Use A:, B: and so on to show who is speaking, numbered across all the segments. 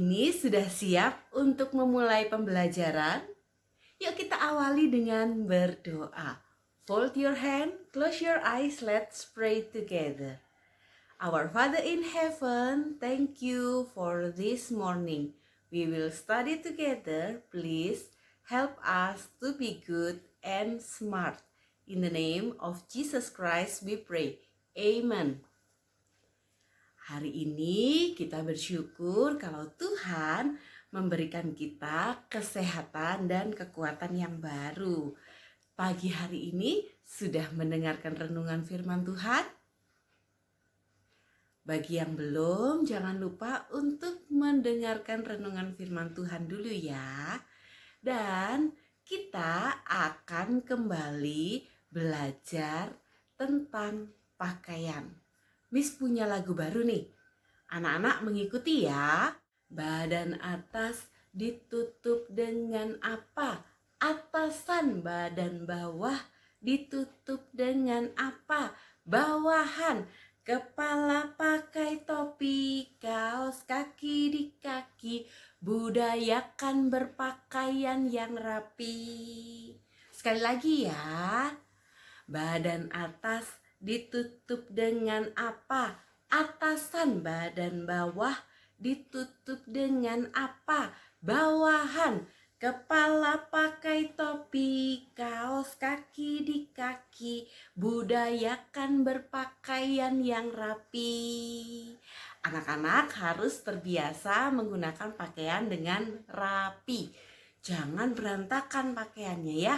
A: ini sudah siap untuk memulai pembelajaran? Yuk kita awali dengan berdoa. Fold your hand, close your eyes, let's pray together. Our Father in heaven, thank you for this morning. We will study together. Please help us to be good and smart. In the name of Jesus Christ we pray. Amen. Hari ini kita bersyukur kalau Tuhan memberikan kita kesehatan dan kekuatan yang baru. Pagi hari ini sudah mendengarkan renungan firman Tuhan? Bagi yang belum, jangan lupa untuk mendengarkan renungan firman Tuhan dulu ya. Dan kita akan kembali belajar tentang pakaian. Miss punya lagu baru nih. Anak-anak mengikuti ya. Badan atas ditutup dengan apa? Atasan. Badan bawah ditutup dengan apa? Bawahan. Kepala pakai topi, kaos kaki di kaki. Budayakan berpakaian yang rapi. Sekali lagi ya. Badan atas ditutup dengan apa? Atasan. Badan bawah ditutup dengan apa? Bawahan. Kepala pakai topi, kaos kaki di kaki. Budayakan berpakaian yang rapi. Anak-anak harus terbiasa menggunakan pakaian dengan rapi. Jangan berantakan pakaiannya ya.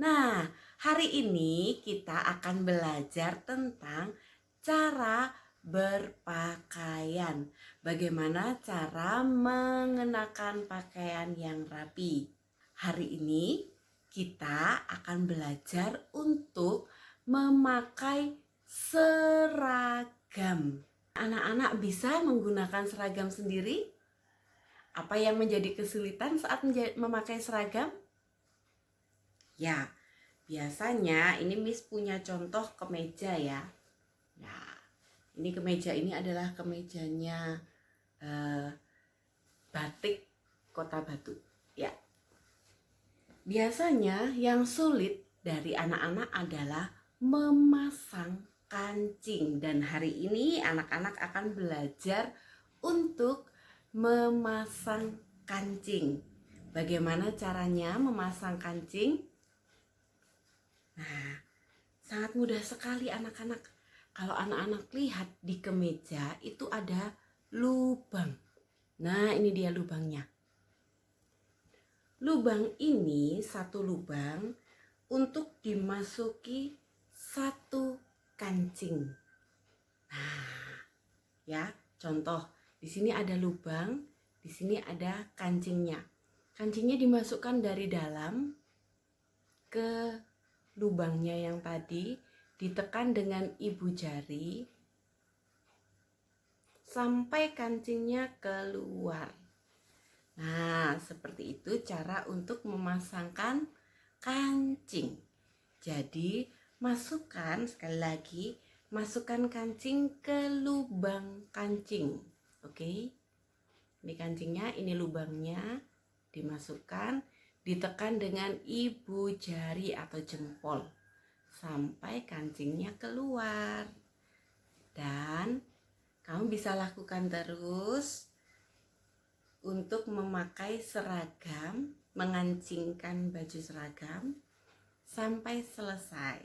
A: Nah, hari ini kita akan belajar tentang cara berpakaian. Bagaimana cara mengenakan pakaian yang rapi. Hari ini kita akan belajar untuk memakai seragam. Anak-anak bisa menggunakan seragam sendiri? Apa yang menjadi kesulitan saat memakai seragam? Ya, biasanya ini Miss punya contoh kemeja ya. Nah, ini kemeja ini adalah kemejanya batik Kota Batu. Ya. Biasanya yang sulit dari anak-anak adalah memasang kancing. Dan hari ini anak-anak akan belajar untuk memasang kancing. Bagaimana caranya memasang kancing? Nah, sangat mudah sekali anak-anak. Kalau anak-anak lihat di kemeja itu ada lubang. Nah, ini dia lubangnya. Lubang ini satu lubang untuk dimasuki satu kancing. Nah, ya, contoh. Di sini ada lubang, di sini ada kancingnya. Kancingnya dimasukkan dari dalam ke lubangnya yang tadi, ditekan dengan ibu jari sampai kancingnya keluar. Nah, seperti itu cara untuk memasangkan kancing. Jadi, masukkan sekali lagi, masukkan kancing ke lubang kancing. Oke. Ini kancingnya, ini lubangnya, dimasukkan, ditekan dengan ibu jari atau jempol sampai kancingnya keluar. Dan kamu bisa lakukan terus untuk memakai seragam, mengancingkan baju seragam sampai selesai.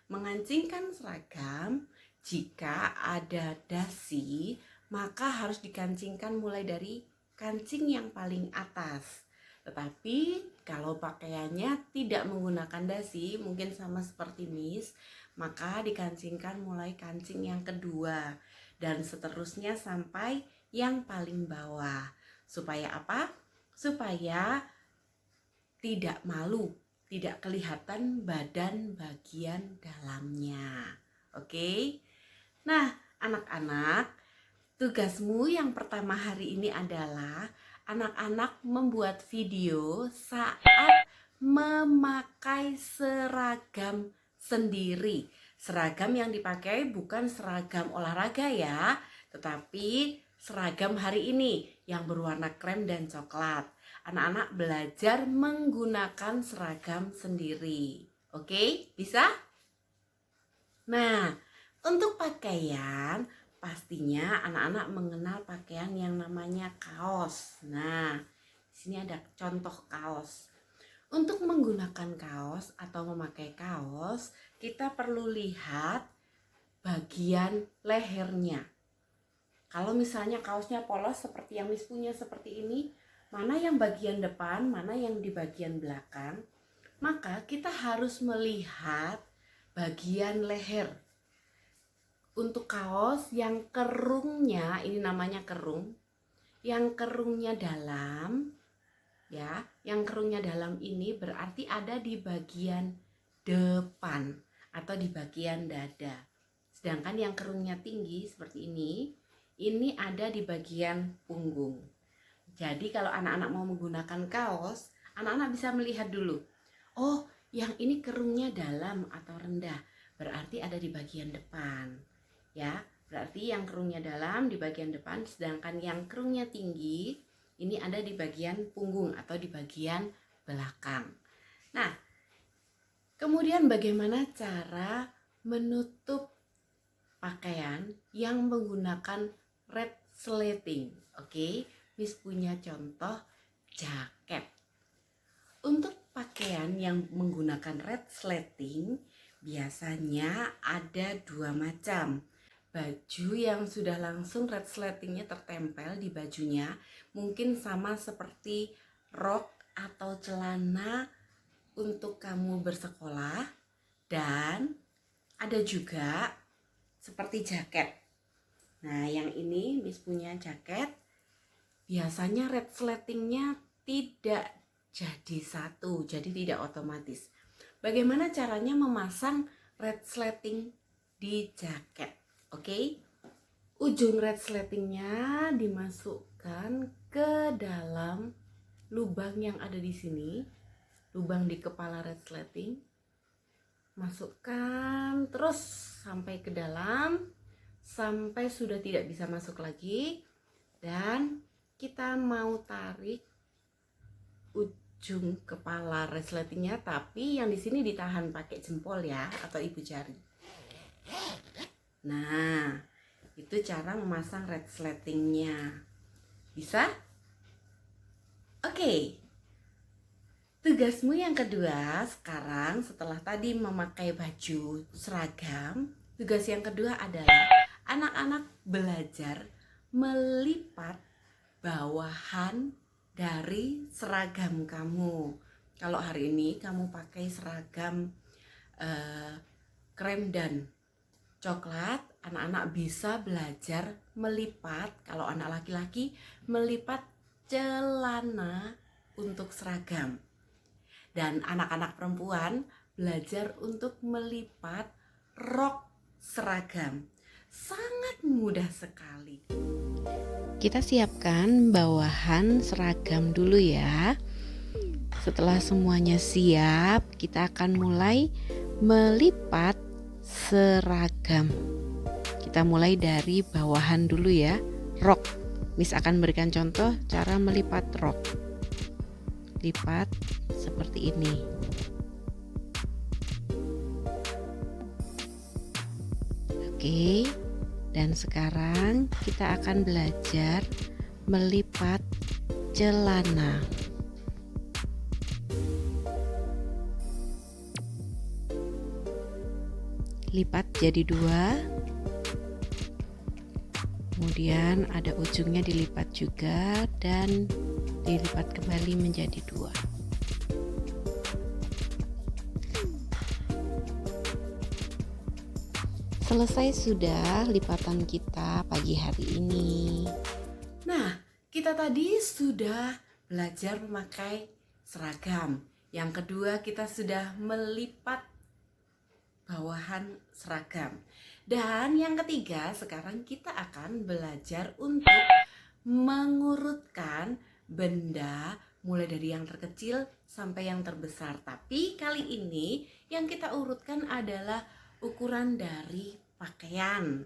A: Mengancingkan seragam, jika ada dasi, maka harus dikancingkan mulai dari kancing yang paling atas. Tetapi kalau pakaiannya tidak menggunakan dasi, mungkin sama seperti Miss, maka dikancingkan mulai kancing yang kedua dan seterusnya sampai yang paling bawah. Supaya apa? Supaya tidak malu, tidak kelihatan badan bagian dalamnya. Oke? Nah, anak-anak, tugasmu yang pertama hari ini adalah anak-anak membuat video saat memakai seragam sendiri. Seragam yang dipakai bukan seragam olahraga ya, tetapi seragam hari ini yang berwarna krem dan coklat. Anak-anak belajar menggunakan seragam sendiri. Oke, bisa? Nah, untuk pakaian, pastinya anak-anak mengenal pakaian yang namanya kaos. Nah, di sini ada contoh kaos. Untuk menggunakan kaos atau memakai kaos, kita perlu lihat bagian lehernya. Kalau misalnya kaosnya polos seperti yang Miss punya seperti ini, mana yang bagian depan, mana yang di bagian belakang, maka kita harus melihat bagian leher. Untuk kaos yang kerungnya, ini namanya kerung, yang kerungnya dalam, ya, yang kerungnya dalam ini berarti ada di bagian depan atau di bagian dada. Sedangkan yang kerungnya tinggi seperti ini ada di bagian punggung. Jadi kalau anak-anak mau menggunakan kaos, anak-anak bisa melihat dulu. Oh, yang ini kerungnya dalam atau rendah, berarti ada di bagian depan. Ya, berarti yang kerungnya dalam di bagian depan, sedangkan yang kerungnya tinggi ini ada di bagian punggung atau di bagian belakang. Nah, kemudian bagaimana cara menutup pakaian yang menggunakan red sleting? Oke, Miss punya contoh jaket. Untuk pakaian yang menggunakan red sleting biasanya ada dua macam. Baju yang sudah langsung red sletingnya tertempel di bajunya, mungkin sama seperti rok atau celana untuk kamu bersekolah, dan ada juga seperti jaket. Nah, yang ini Miss punya jaket, biasanya red sletingnya tidak jadi satu, jadi tidak otomatis. Bagaimana caranya memasang red sleting di jaket? Oke, ujung red sletingnya dimasukkan ke dalam lubang yang ada di sini, lubang di kepala red sleting. Masukkan terus sampai ke dalam, sampai sudah tidak bisa masuk lagi, dan kita mau tarik ujung kepala red sletingnya, tapi yang di sini ditahan pakai jempol ya, atau ibu jari. Nah, itu cara memasang red sletingnya. Bisa? Oke. Tugasmu yang kedua sekarang, setelah tadi memakai baju seragam, tugas yang kedua adalah anak-anak belajar melipat bawahan dari seragam kamu. Kalau hari ini kamu pakai seragam krem dan coklat, anak-anak bisa belajar melipat, kalau anak laki-laki melipat celana untuk seragam. Dan anak-anak perempuan belajar untuk melipat rok seragam. Sangat mudah sekali. Kita siapkan bawahan seragam dulu ya. Setelah semuanya siap, kita akan mulai melipat seragam. Kita mulai dari bawahan dulu ya, rok. Miss akan berikan contoh cara melipat rok. Lipat seperti ini. Oke, dan sekarang kita akan belajar melipat celana. Lipat jadi dua, kemudian ada ujungnya dilipat juga dan dilipat kembali menjadi dua. Selesai sudah lipatan kita pagi hari ini. Nah, kita tadi sudah belajar memakai seragam. Yang kedua, kita sudah melipat bawahan seragam. Dan yang ketiga, sekarang kita akan belajar untuk mengurutkan benda mulai dari yang terkecil sampai yang terbesar. Tapi kali ini yang kita urutkan adalah ukuran dari pakaian.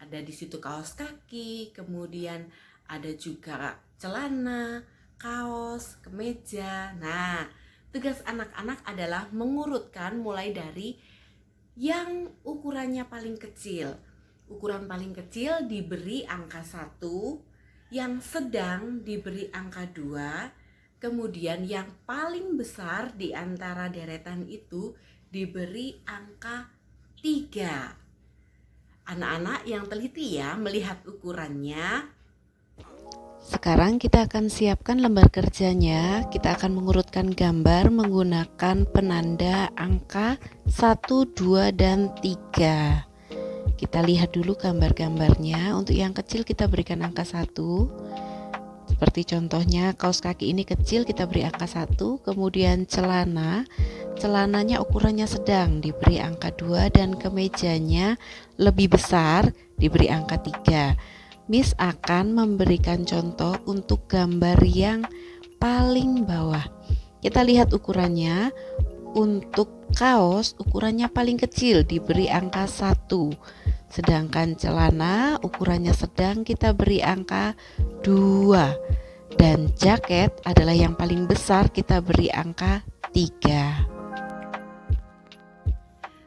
A: Ada di situ kaos kaki, kemudian ada juga celana, kaos, kemeja. Nah, tugas anak-anak adalah mengurutkan mulai dari yang ukurannya paling kecil. Ukuran paling kecil diberi angka 1, yang sedang diberi angka 2, kemudian yang paling besar di antara deretan itu diberi angka 3. Anak-anak yang teliti ya melihat ukurannya.
B: Sekarang kita akan siapkan lembar kerjanya. Kita akan mengurutkan gambar menggunakan penanda angka 1, 2, dan 3. Kita lihat dulu gambar-gambarnya. Untuk yang kecil kita berikan angka 1. Seperti contohnya kaos kaki ini kecil, kita beri angka 1. Kemudian celananya ukurannya sedang, diberi angka 2. Dan kemejanya lebih besar, diberi angka 3. Miss akan memberikan contoh untuk gambar yang paling bawah. Kita lihat ukurannya. Untuk kaos ukurannya paling kecil, diberi angka 1. Sedangkan celana ukurannya sedang, kita beri angka 2. Dan jaket adalah yang paling besar, kita beri angka 3.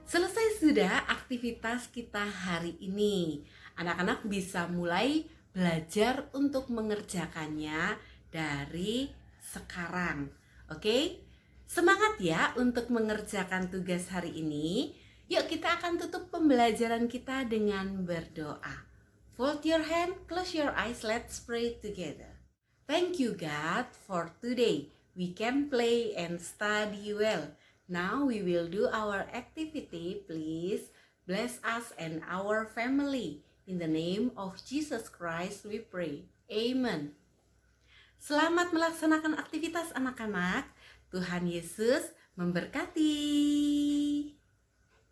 A: Selesai sudah aktivitas kita hari ini. Anak-anak bisa mulai belajar untuk mengerjakannya dari sekarang. Oke? Semangat ya untuk mengerjakan tugas hari ini. Yuk kita akan tutup pembelajaran kita dengan berdoa. Fold your hand, close your eyes, let's pray together. Thank you God for today. We can play and study well. Now we will do our activity. Please bless us and our family. In the name of Jesus Christ we pray. Amen. Selamat melaksanakan aktivitas anak-anak. Tuhan Yesus memberkati.